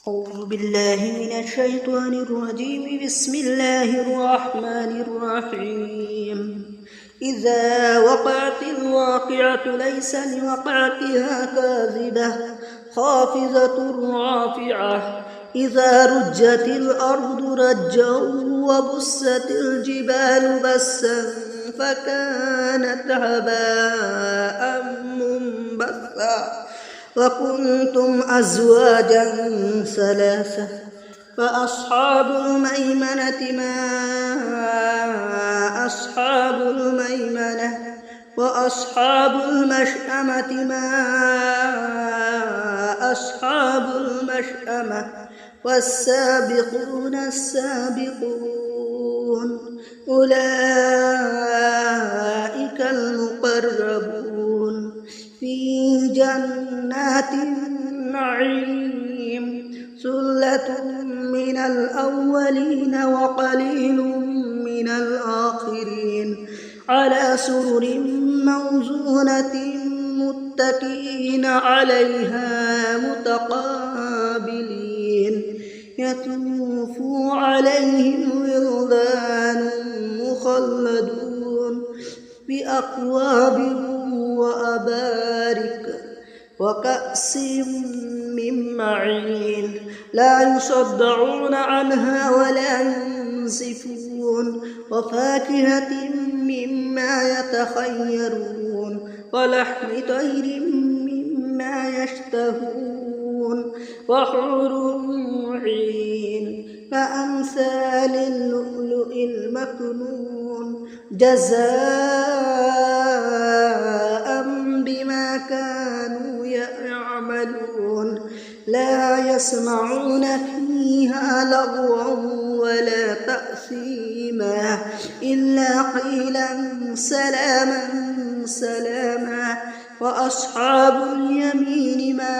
أعوذ بالله من الشيطان الرجيم. بسم الله الرحمن الرحيم. إذا وقعت الواقعة ليس لوقعتها كاذبة خافضة رافعة. إذا رجت الأرض رجا وبست الجبال بسا فكانت هباء منبثا وكنتم أزواجا ثلاثة فأصحاب الميمنة ما أصحاب الميمنة وأصحاب المشأمة ما أصحاب المشأمة والسابقون السابقون أولئك المقربون في جنات النعيم. ثلة من الأولين وقليل من الآخرين على سرر موزونة متكئين عليها متقابلين. يطوف عليهم ولدان مخلدون بأكواب وأبارك وكأس من معين لا يصدعون عنها ولا ينزفون وفاكهة مما يتخيرون ولحم طير مما يشتهون وحور عين كأمثال اللؤلؤ المكنون جزاء بما كانوا يعملون. لا يسمعون فيها لغوا ولا تأثيما إلا قيلا سلاما سلاما. وأصحاب اليمين ما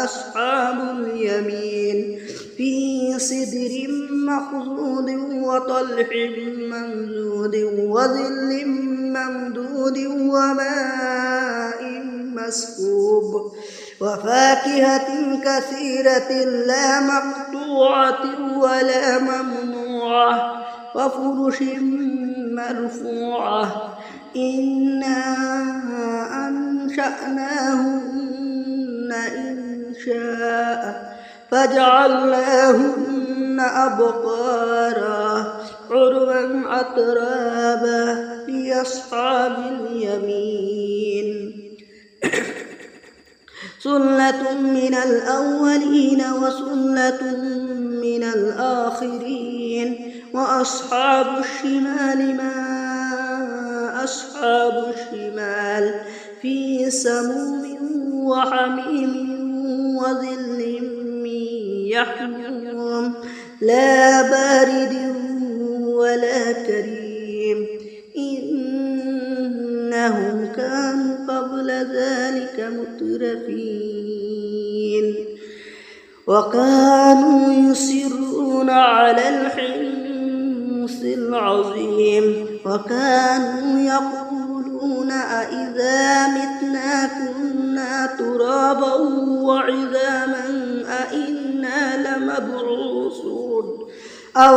أصحاب اليمين في سدر مخضود وطلح ممدود وظل ممدود وماء مسكوب وفاكهة كثيرة لا مقطوعة ولا ممنوعة وفرش مرفوعة. إنا أنشأناهن إنشاء فجعلناهن أبقارا عربا أترابا لأصحاب اليمين. ثلة من الأولين وثلة من الآخرين. وأصحاب الشمال ما أصحاب الشمال في سموم وحميم وظل من يحموم لا بارد ولا كريم. إنهم كانوا قبل ذلك مترفين وكانوا يصرون على الحنث العظيم وكانوا يقولون أإذا متنا كنا ترابا وعظاما أإنا لمبعوثون أو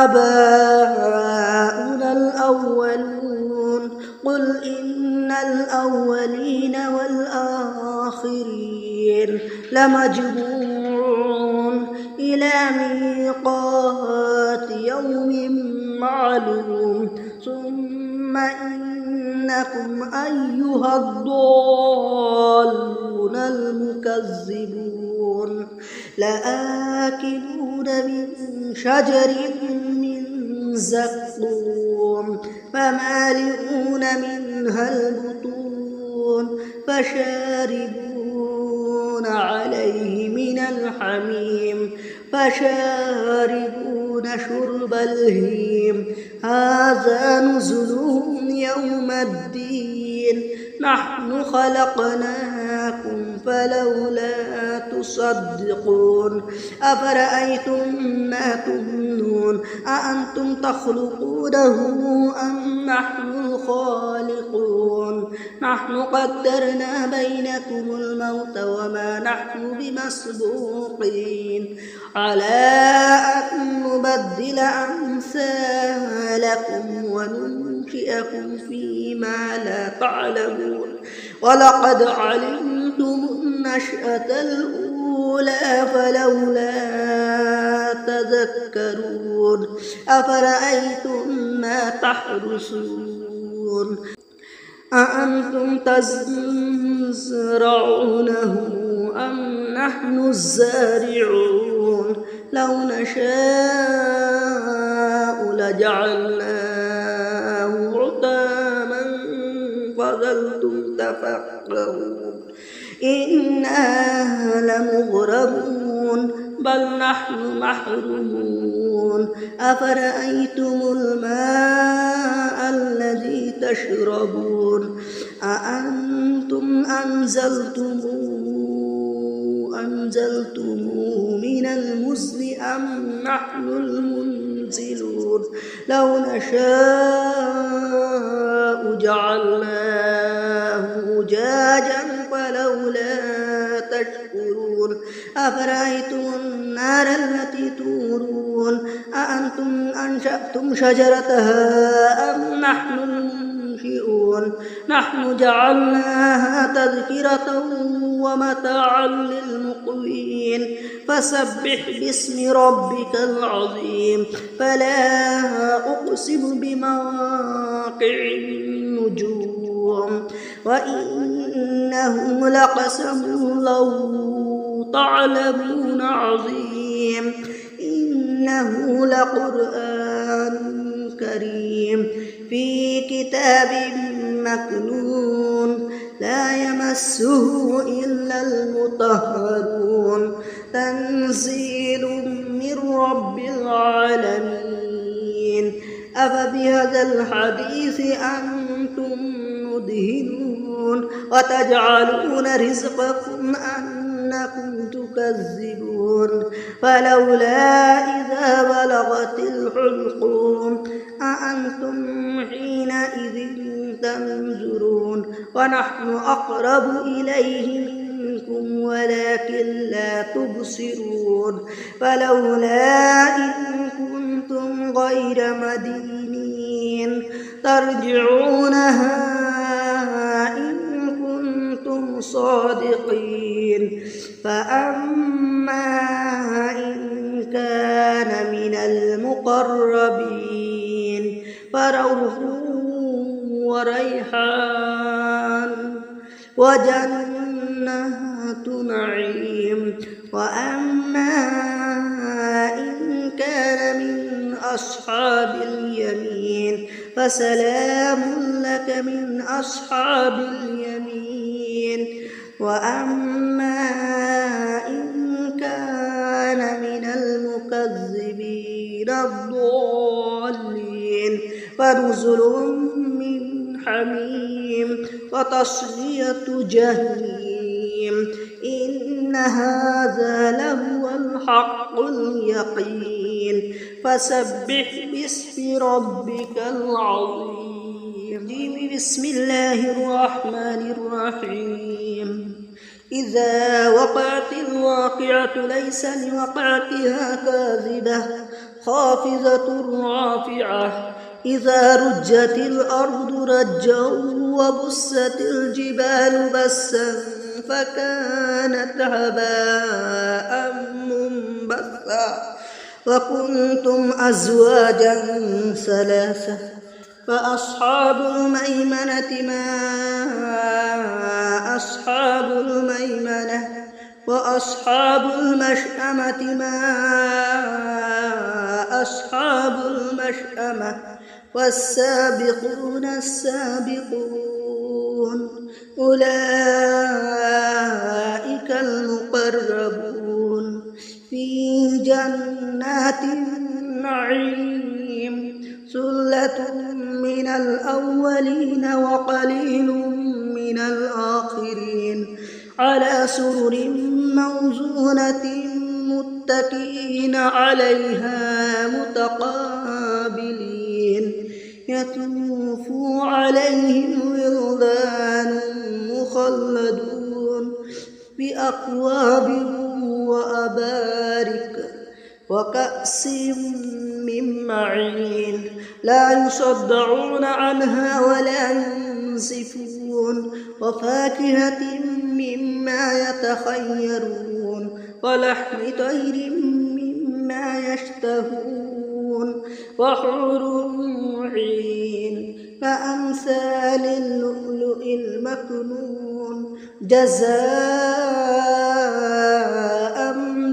آباؤنا الأولون. قل إن الأولين والآخرين لمجموعون إلى ميقات يوم معلوم. ثم إنكم أيها الضالون المكذبون لآكلون من شجر من زقوم فمالئون منها البطون فشاربون عليه من الحميم فشاربون شرب الهيم. هذا نزلهم يوم الدين. نحن خلقناكم فلولا تصدقون. أفرأيتم ما تمنون أأنتم تخلقونه أم نحن الخالقون. نحن قدرنا بينكم الموت وما نحن بمسبوقين على أن نبدل أمثالكم وننشئكم فيما لا تعلمون ولقد علمتم النشأة الأولى فلولا تذكرون أفرأيتم ما تحرثون أأنتم تزرعونه أم نحن الزارعون لو نشاء لجعلناه حطاما فظلتم تفكرون إنا لمغرمون بل نحن محرومون أفرأيتم الماء الذي تشربون أأنتم أنزلتموه من المزن أم نحن المنزلون لو نشاء جعلناه أجاجا فلولا تشكرون أفرأيتم النار التي تورون أأنتم أنشأتم شجرتها أم نحن المنشئون نحن جعلناها تذكرة ومتاعا للمقوين فسبح باسم ربك العظيم فلا أقسم بمواقع النجوم وإنه لقسم لو تعلمون عظيم إنه لقرآن كريم في كتاب مكنون لا يمسه إلا المطهرون تنزيل من رب العالمين أفبهذا الحديث أنتم مدهنون وتجعلون رزقكم أنكم تكذبون فلولا إذا بلغت الحلقوم أأنتم حينئذ تنظرون ونحن أقرب إليه منكم ولكن لا تبصرون فلولا إن كنتم غير مدينين ترجعونها إن كنتم صادقين فأما إن كان من المقربين فروح وريحان وجنات نعيم وأما إن كان من أصحاب اليمين فسلام لك من أصحاب اليمين وأما إن كان من المكذبين الضالين فنزل من حميم وتصلية جحيم إن هذا لهو الحق اليقين فسبح باسم ربك العظيم بسم الله الرحمن الرحيم إذا وقعت الواقعة ليس لوقعتها كاذبة خافضة رافعة إذا رجت الأرض رجا وبست الجبال بسا فكانت هباء منبثا وكنتم أزواجا ثلاثة فأصحاب الميمنة ما أصحاب الميمنة وأصحاب المشأمة ما أصحاب المشأمة والسابقون السابقون أولئك المقربون في جنات النعيم ثلة من الأولين وقليل من الآخرين على سرر موزونة متكئين عليها متقابلين يطوف عليهم ولدان مخلدون بأكواب وأبارك وكأس من معين لا يصدعون عنها ولا ينزفون وفاكهة مما يتخيرون ولحم طير مما يشتهون وحور عين كأمثال اللؤلؤ المكنون جزاء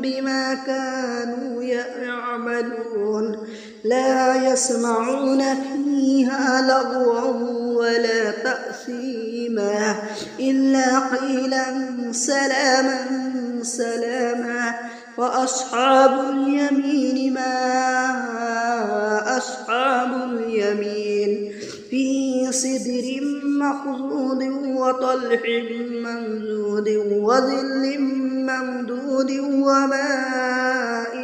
بما كانوا يعملون لا يسمعون فيها لغوا ولا تأثيما إلا قيلا سلاما سلاما وأصحاب اليمين ما أصحاب اليمين في سدر مخضود وطلح ممدود وظل ممدود وماء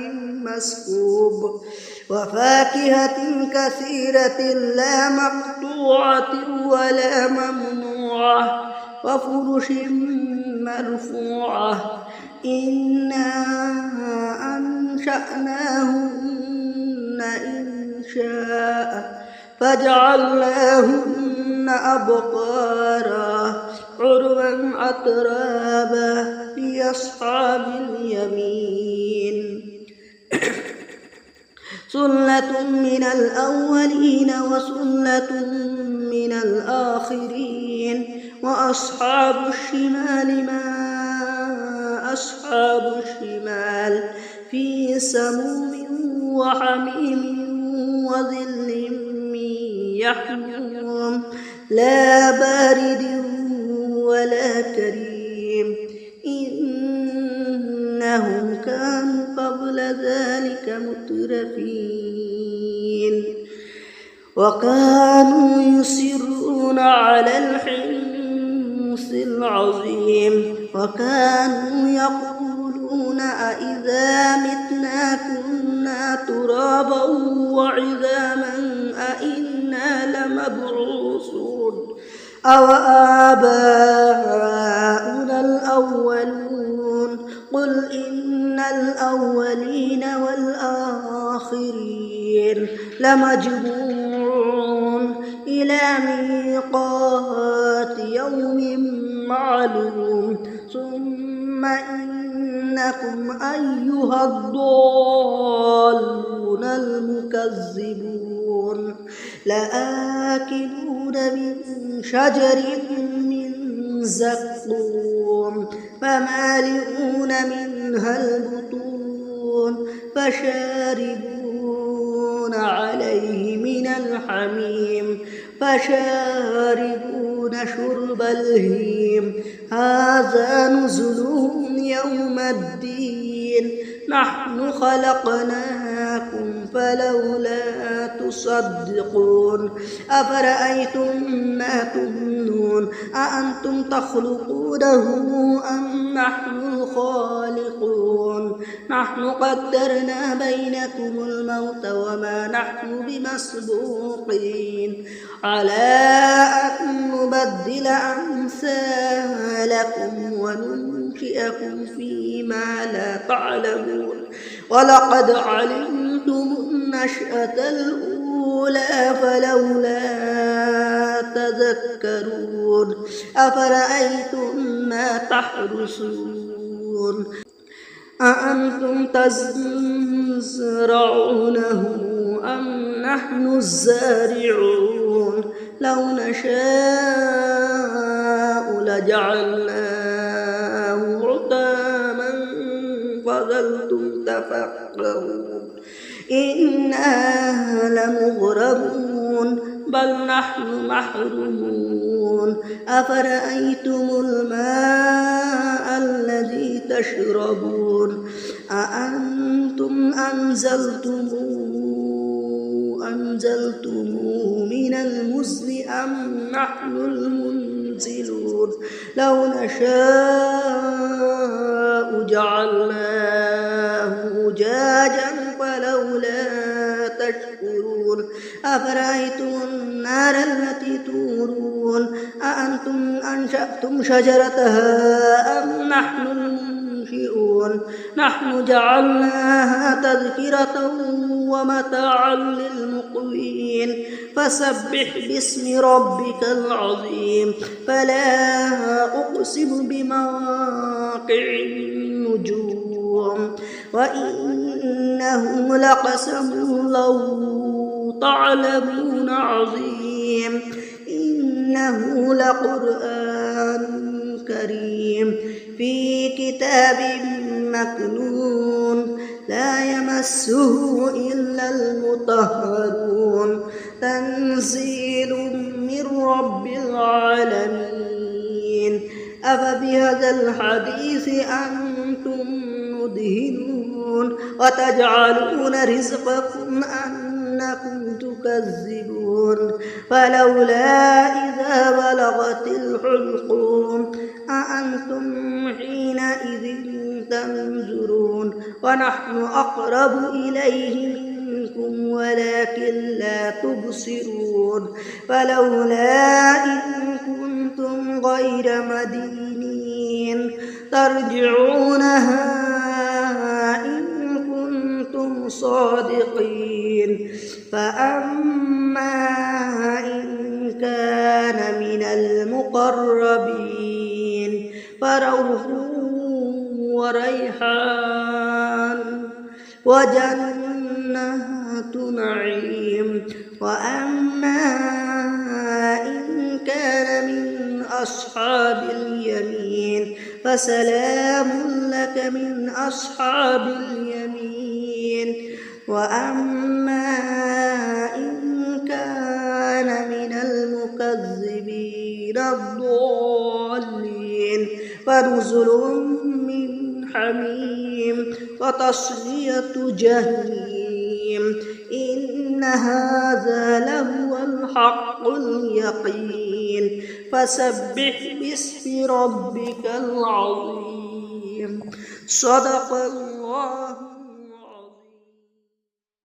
مسكوب وفاكهة كثيرة لا مقطوعة ولا ممنوعة وفرش مرفوعة إنا أنشأناهن إنشاء فجعلناهن أبقارا عربا أترابا لأصحاب اليمين سلة من الأولين وسلة من الآخرين وأصحاب الشمال ما أصحاب الشمال في سموم وحميم وظل من يحموم لا بارد ولا كريم إنهم كانوا قبل ذلك مترفين وكانوا يصرون على الحنث العظيم وكانوا يقولون أئذا متنا كنا ترابا وعظاما أئنا لمبعوثون أو آباؤنا الأولون قل إن الأولين والآخرين لمجموعون إلى ميقات يوم معلوم ثم إنكم أيها الضالون المكذبون لآكلون من شجر من زقوم فمالئون منها البطون فشاربون عليه من الحميم فشاربون شرب الهيم هذا نزلهم يوم الدين نحن خلقناكم فلولا تصدقون أفرأيتم ما تمنون أأنتم تخلقونه أم نحن الخالقون نحن قدرنا بينكم الموت وما نحن بمسبوقين على أن نبدل أمثالكم وننشئكم فيما لا تعلمون ولقد علمتم النشأة الأولى فلولا تذكرون أفرأيتم ما تحرثون أأنتم تزرعونه أم نحن الزارعون لو نشاء لجعلناه حطاما فظلتم تفكرون إنا لمغرمون بل نحن محرومون أفرأيتم الماء الذي تشربون أأنتم أنزلتموه من المزن أم نحن المنزلون لو نشاء جعلناه أجاجا فلولا تشكرون أفرأيتم النار التي تورون أأنتم أنشأتم شجرتها أم نحن المنشئون نحن جعلناها تذكرة ومتاعا للمقوين فسبح باسم ربك العظيم فلا أقسم بمواقع النجوم وإنه لقسم لو تعلمون عظيم إنه لقرآن كريم في كتاب مكنون لا يمسه إلا المطهرون تنزيل من رب العالمين أفبهذا الحديث أنتم مدهنون وتجعلون رزقكم أنكم تكذبون فلولا إذا بلغت الحلقوم أأنتم حينئذ تنظرون ونحن أقرب إليه منكم ولكن لا تبصرون فلولا إن كنتم غير مدينين ترجعونها إن كنتم صادقين فأما إن كان من المقربين فروح وريحان وجنات نعيم وأما إن كان من أصحاب اليمين فسلام لك من أصحاب اليمين وأما إن كان من المكذبين الضالين فنزل من حميم وتصلية جحيم إن هذا لهو الحق اليقين فسبح باسم ربك العظيم صدق الله.